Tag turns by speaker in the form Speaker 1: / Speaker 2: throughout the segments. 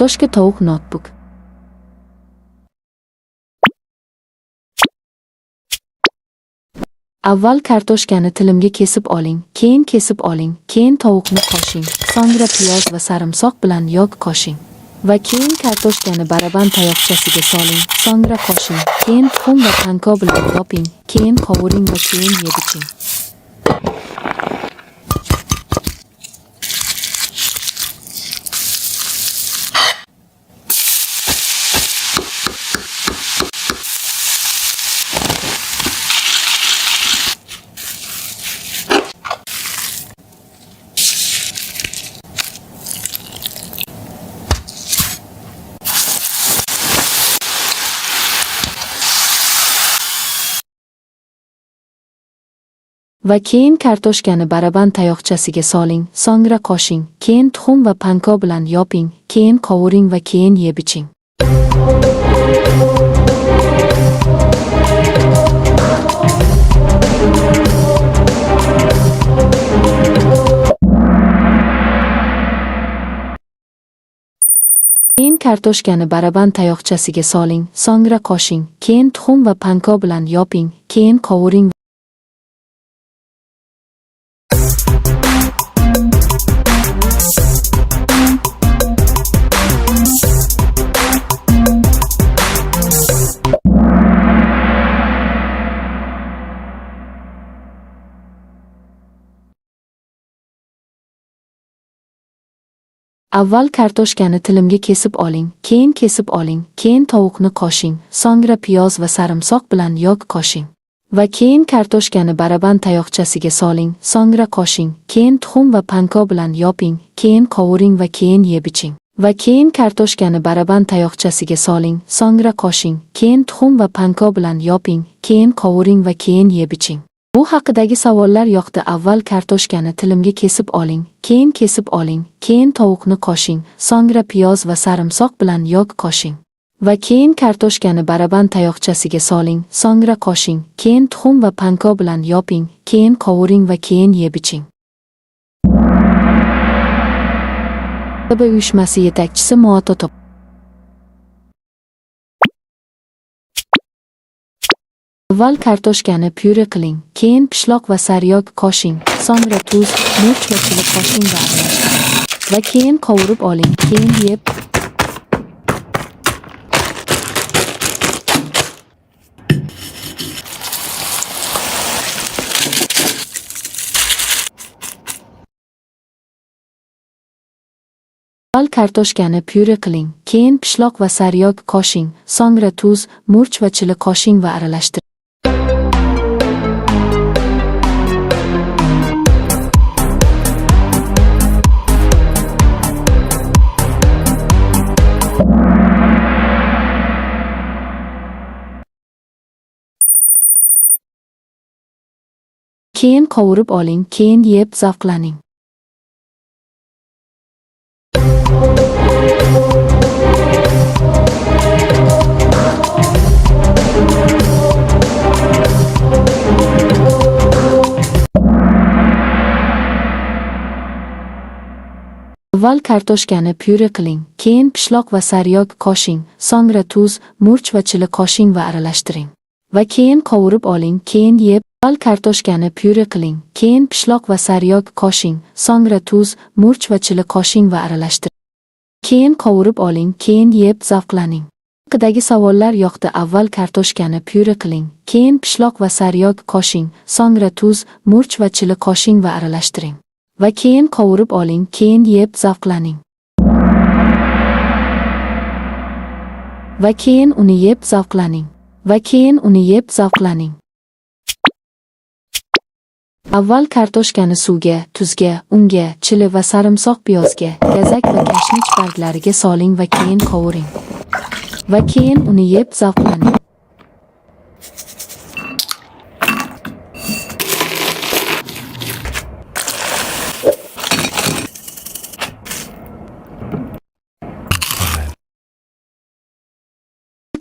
Speaker 1: Kartoshka tovuq notebook. Avval kartoshkani tilimga kesib oling, keyin kesib oling, keyin tovuqni qo'shing, so'ngra piyoz va sarimsoq bilan yog' qo'shing. Va keyin kartoshkani baraban tayoqchasiga soling, so'ngra qo'shing, keyin tuxum va panko bilan yoping, keyin qovuring va keyin yeb-iching. Va keyin kartoshkani baraban tayoqchasiga soling, so'ngra qo'shing, keyin tuxum va panko bilan yoping, keyin qovuring va keyin yeb-iching. Keyin kartoshkani baraban tayoqchasiga soling, so'ngra qo'shing, keyin tuxum va panko bilan yoping, keyin qovuring. Avval kartoshkani tilimga kesib oling, keyin kesib oling, keyin tovuqni qo'shing, so'ngra piyoz va sarimsoq bilan yog' qo'shing. Va keyin kartoshkani baraban tayoqchasiga soling, so'ngra qo'shing, keyin tuxum va panko bilan yoping, keyin qovuring va keyin yeb-iching. Va keyin kartoshkani baraban tayoqchasiga soling, so'ngra qo'shing, keyin tuxum va panko bilan yoping, keyin qovuring va keyin yeb-iching. Bu haqidagi savollar yoqdi. Avval kartoshkani tilimga kesib oling, keyin kesib oling, keyin tovuqni qo'shing, so'ngra piyoz va sarimsoq bilan yog' qo'shing. Va keyin kartoshkani baraban tayoqchasiga soling, so'ngra qo'shing, keyin tuxum va panko bilan yoping, keyin qovuring va keyin yeb-iching. Uyushmasi yetakchisi Muatoto. Avval kartoshkani pyure qiling, keyin pishloq va sariyog qo'shing, so'ngra tuz, murch va chili qo'shing va aralashtiring. Va keyin qovurib oling, keyin yeb. Avval kartoshkani pyure qiling, keyin pishloq va sariyog qo'shing, so'ngra tuz, murch va chili qo'shing va aralashtiring. Keyin qovurib oling, keyin yeb zavqlaning. Avval kartoshkani pyure qiling, keyin pishloq va sariyog qo'shing, so'ngra tuz, murch va chili qo'shing va aralashtiring. Va keyin qovurib oling, keyin yeb. Avval kartoshkani pyure qiling, keyin pishloq va sariyog qo'shing, so'ngra tuz, murch va chili qo'shing va aralashtiring. Keyin qovurib oling, keyin yeb zavqlaning. Haqidagi savollar yoqdi. Avval kartoshkani pyure qiling, keyin pishloq va sariyog qo'shing, so'ngra tuz, murch va chili qo'shing va aralashtiring. Va keyin qovurib oling, keyin yeb zavqlaning. Va keyin uni yeb zavqlaning. Va keyin uni yeb zavqlaning. Avval kartoshkani suvga, tuzga, unga, chili va sarimsoq piyozga, gazak va kashnich barglariga soling va keyin qovuring. Va keyin uni yeb zavqlaning.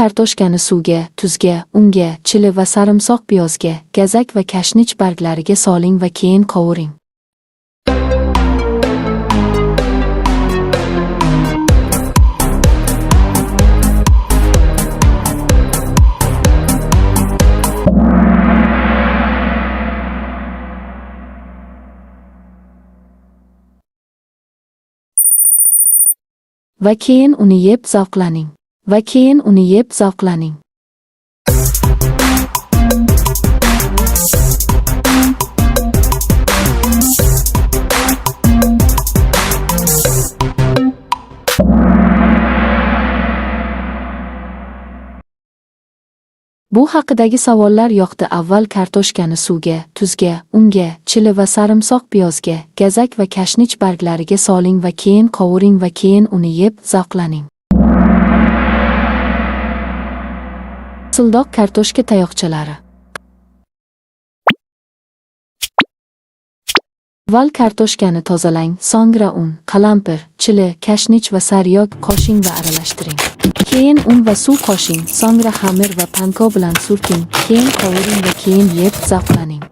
Speaker 1: Kartoshkani suvga, tuzga, unga, chili va sarimsoq piyozga, gazak va kashnich barglariga soling va keyin qovuring. Va keyin uni yeb zavqlaning. Va keyin uni yeb zavqlaning. Bu haqidagi savollar yoqdi. Avval kartoshkani suvga, tuzga, unga, chili va sarimsoq piyozga, gazak va kashnich barglariga soling va keyin qovuring va keyin uni yeb zavqlaning. Sildoq kartoshka tayoqchalari. Avval kartoshkani tozalang, so'ngra un, qalampir, chili, kashnich va sariyog qo'shing va aralashtiring. Keyin un va suv qo'shing, so'ngra xamir va panko bilan surting, keyin qovuring va keyin yeb zavqlaning.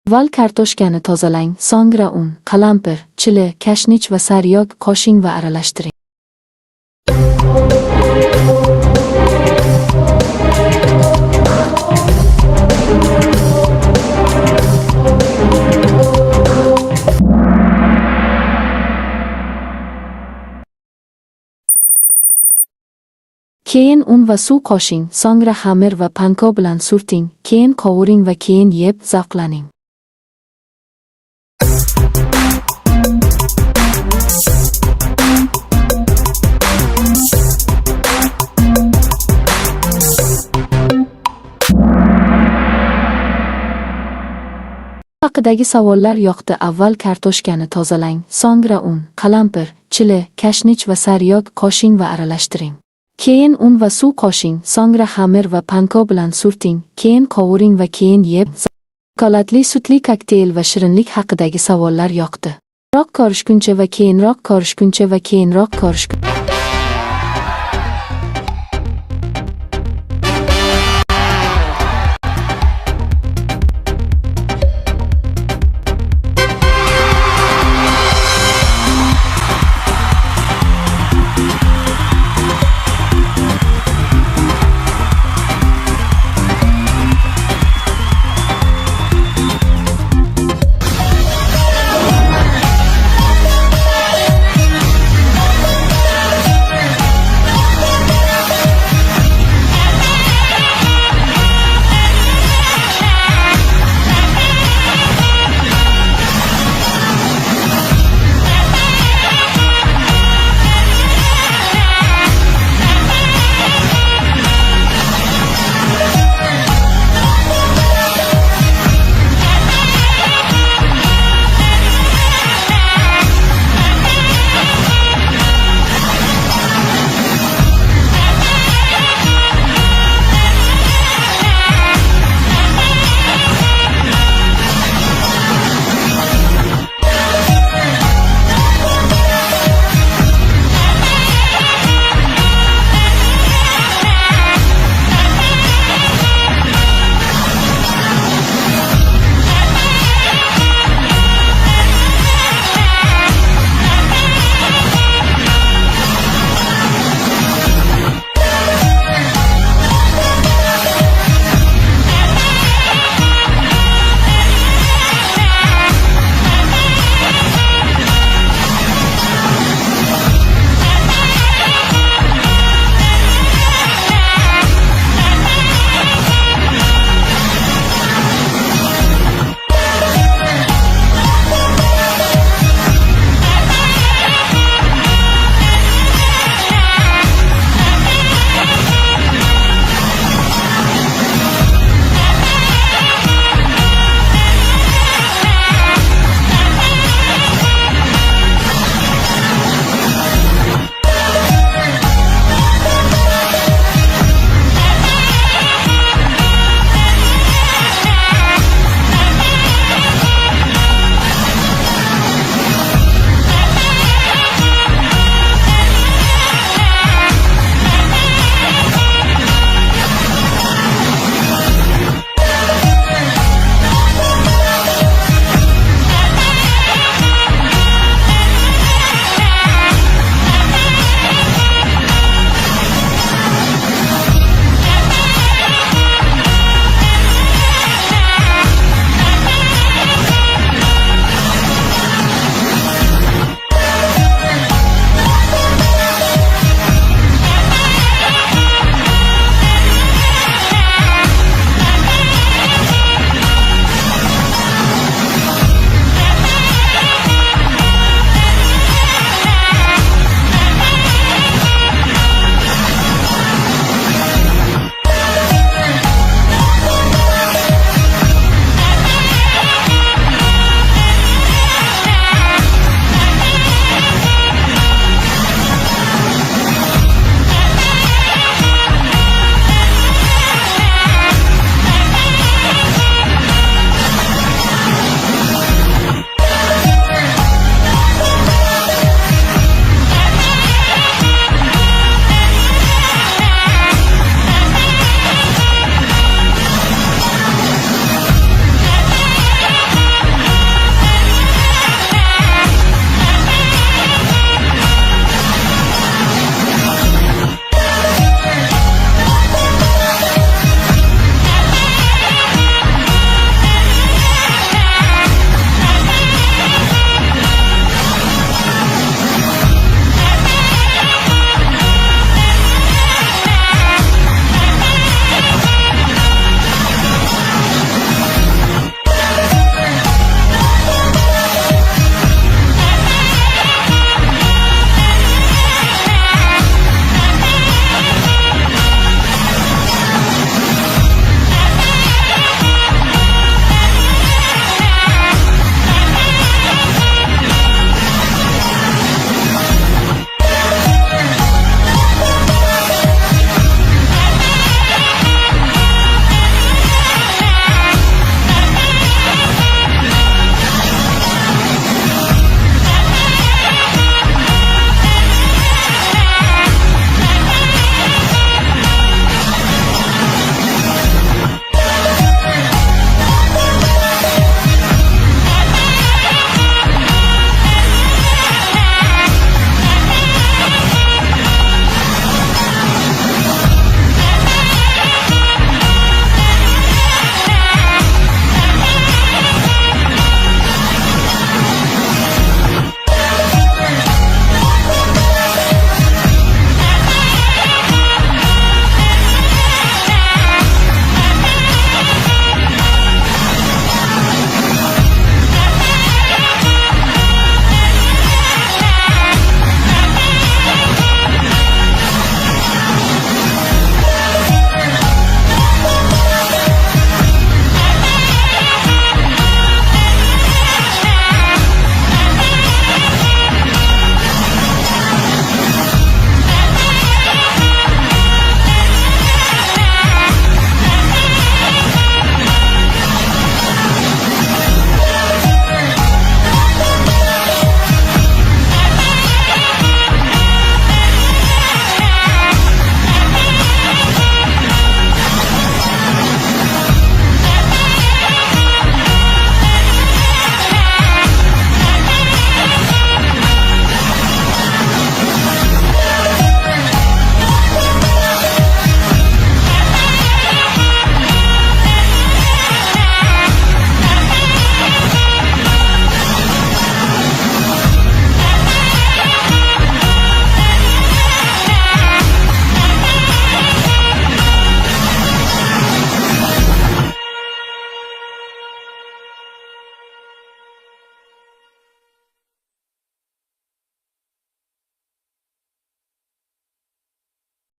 Speaker 1: Avval kartoshkani tozalang, so'ngra un, qalampir, chili, kashnich va sariyog qo'shing va aralashtiring. Keyin un va suv qo'shing, so'ngra xamir va panko bilan surting, keyin qovuring va keyin yeb zavqlaning. Haqidagi savollar yoqdi. Avval kartoshkani tozalang, so'ngra un, qalampir, chili, kashnich va sariyog qo'shing va aralashtiring. Keyin un va suv qo'shing, so'ngra xamir va panko bilan surting, keyin qovuring va keyin yeb. Shokoladli sutli kokteyl va shirinlik haqidagi savollar yoqdi. Keyinroq ko'rishguncha va keyinroq ko'rishguncha va keyinroq ko'rishguncha.